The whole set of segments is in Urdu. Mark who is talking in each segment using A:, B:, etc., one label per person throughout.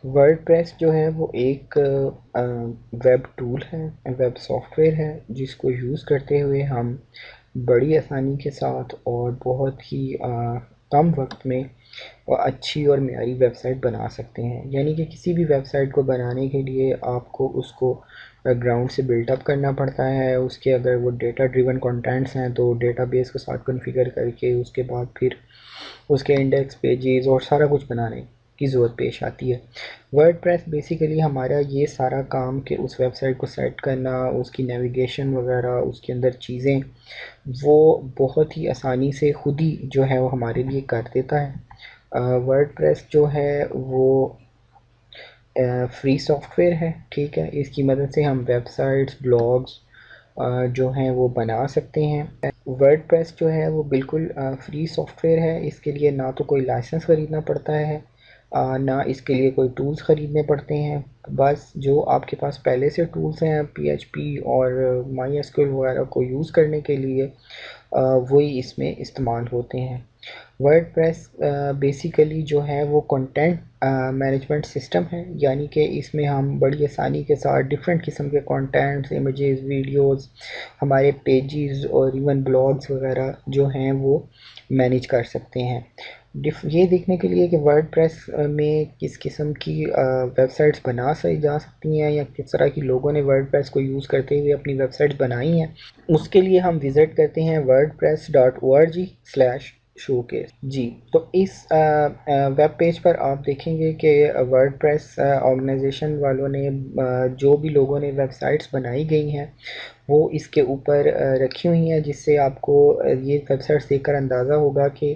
A: ورڈ پریس جو ہے وہ ایک ویب ٹول ہے، ویب سافٹ ویئر ہے، جس کو یوز کرتے ہوئے ہم بڑی آسانی کے ساتھ اور بہت ہی کم وقت میں اچھی اور معیاری ویب سائٹ بنا سکتے ہیں۔ یعنی کہ کسی بھی ویب سائٹ کو بنانے کے لیے آپ کو اس کو گراؤنڈ سے بلٹ اپ کرنا پڑتا ہے۔ اس کے اگر وہ ڈیٹا ڈریون کنٹینٹس ہیں تو ڈیٹا بیس کے ساتھ کنفیگر کر کے اس کے بعد پھر اس کے انڈیکس پیجز اور سارا کچھ بنانے کی ضرورت پیش آتی ہے۔ ورڈ پریس بیسیکلی ہمارا یہ سارا کام کہ اس ویب سائٹ کو سیٹ کرنا، اس کی نیویگیشن وغیرہ، اس کے اندر چیزیں وہ بہت ہی آسانی سے خود ہی جو ہے وہ ہمارے لیے کر دیتا ہے۔ ورڈ پریس جو ہے وہ فری سافٹ ویئر ہے، ٹھیک ہے۔ اس کی مدد سے ہم ویب سائٹس، بلاگز جو ہیں وہ بنا سکتے ہیں۔ ورڈ پریس جو ہے وہ بالکل فری سافٹ ویئر ہے۔ اس کے لیے نہ تو کوئی لائسنس خریدنا پڑتا ہے، نہ اس کے لیے کوئی ٹولز خریدنے پڑتے ہیں۔ بس جو آپ کے پاس پہلے سے ٹولز ہیں پی ایچ پی اور مائی ایس کیو ایل وغیرہ کو یوز کرنے کے لیے، وہی اس میں استعمال ہوتے ہیں۔ ورڈ پریس بیسیکلی جو ہے وہ کنٹینٹ مینجمنٹ سسٹم ہے، یعنی کہ اس میں ہم بڑی آسانی کے ساتھ ڈفرینٹ قسم کے کنٹینٹس، امیجز، ویڈیوز، ہمارے پیجز اور ایون بلاگز وغیرہ جو ہیں وہ مینیج کر سکتے ہیں۔ یہ دیکھنے کے لیے کہ ورڈ پریس میں کس قسم کی ویب سائٹس بنا جا سکتی ہیں یا کس طرح کی لوگوں نے ورڈ پریس کو یوز کرتے ہوئے اپنی ویب سائٹس بنائی ہیں، اس کے لیے ہم وزٹ کرتے ہیں wordpress.org/showcase۔ جی، تو اس ویب پیج پر آپ دیکھیں گے کہ ورڈ پریس آرگنائزیشن والوں نے جو بھی لوگوں نے ویب سائٹس بنائی گئی ہیں وہ اس کے اوپر رکھی ہوئی ہیں، جس سے آپ کو یہ ویب سائٹس دیکھ کر اندازہ ہوگا کہ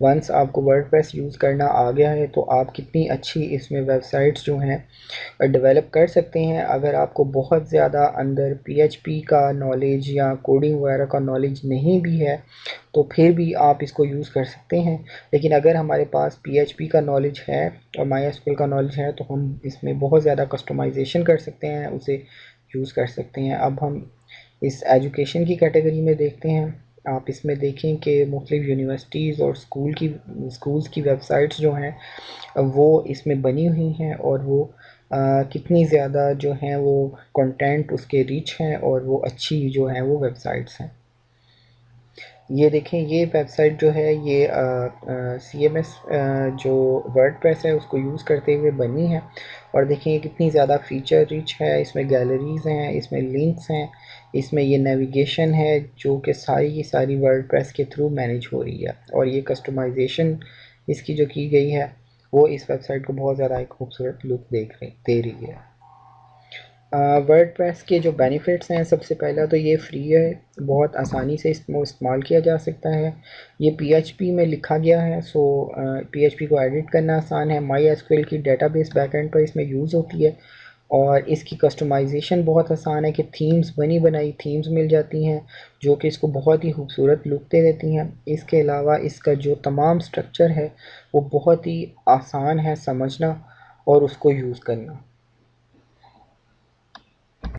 A: ونس آپ کو ورڈ پریس یوز کرنا آ گیا ہے تو آپ کتنی اچھی اس میں ویب سائٹس جو ہیں ڈیولپ کر سکتے ہیں۔ اگر آپ کو بہت زیادہ اندر پی ایچ پی کا نالج یا کوڈنگ وغیرہ کا نالج نہیں بھی ہے تو پھر بھی آپ اس کو یوز کر سکتے ہیں، لیکن اگر ہمارے پاس پی ایچ پی کا نالج ہے اور مائی ایس کیو ایل کا نالج ہے تو ہم اس میں بہت زیادہ کسٹمائزیشن کر سکتے ہیں، اسے یوز کر سکتے ہیں۔ اب ہم اس ایجوکیشن کی کیٹیگری میں دیکھتے ہیں۔ آپ اس میں دیکھیں کہ مختلف یونیورسٹیز اور سکولز کی ویب سائٹس جو ہیں وہ اس میں بنی ہوئی ہیں اور وہ کتنی زیادہ جو ہیں وہ کنٹینٹ اس کے ریچ ہیں اور وہ اچھی جو ہیں وہ ویب سائٹس ہیں۔ یہ دیکھیں، یہ ویب سائٹ جو ہے یہ سی ایم ایس جو ورڈ پریس ہے اس کو یوز کرتے ہوئے بنی ہے، اور دیکھیں یہ کتنی زیادہ فیچر ریچ ہے۔ اس میں گیلریز ہیں، اس میں لنکس ہیں، اس میں یہ نیویگیشن ہے جو کہ ساری کی ساری ورڈ پریس کے تھرو مینیج ہو رہی ہے، اور یہ کسٹمائزیشن اس کی جو کی گئی ہے وہ اس ویب سائٹ کو بہت زیادہ ایک خوبصورت لک دے رہی ہے۔ ورڈ پریس کے جو بینیفٹس ہیں، سب سے پہلا تو یہ فری ہے، بہت آسانی سے استعمال کیا جا سکتا ہے۔ یہ پی ایچ پی میں لکھا گیا ہے، سو پی ایچ پی کو ایڈٹ کرنا آسان ہے۔ مائی ایس کیو ایل کی ڈیٹا بیس بیک اینڈ پر اس میں یوز ہوتی ہے، اور اس کی کسٹمائزیشن بہت آسان ہے کہ تھیمز بنی بنائی تھیمز مل جاتی ہیں جو کہ اس کو بہت ہی خوبصورت لک دے دیتی ہیں۔ اس کے علاوہ اس کا جو تمام سٹرکچر ہے وہ بہت ہی آسان ہے سمجھنا اور اس کو یوز کرنا۔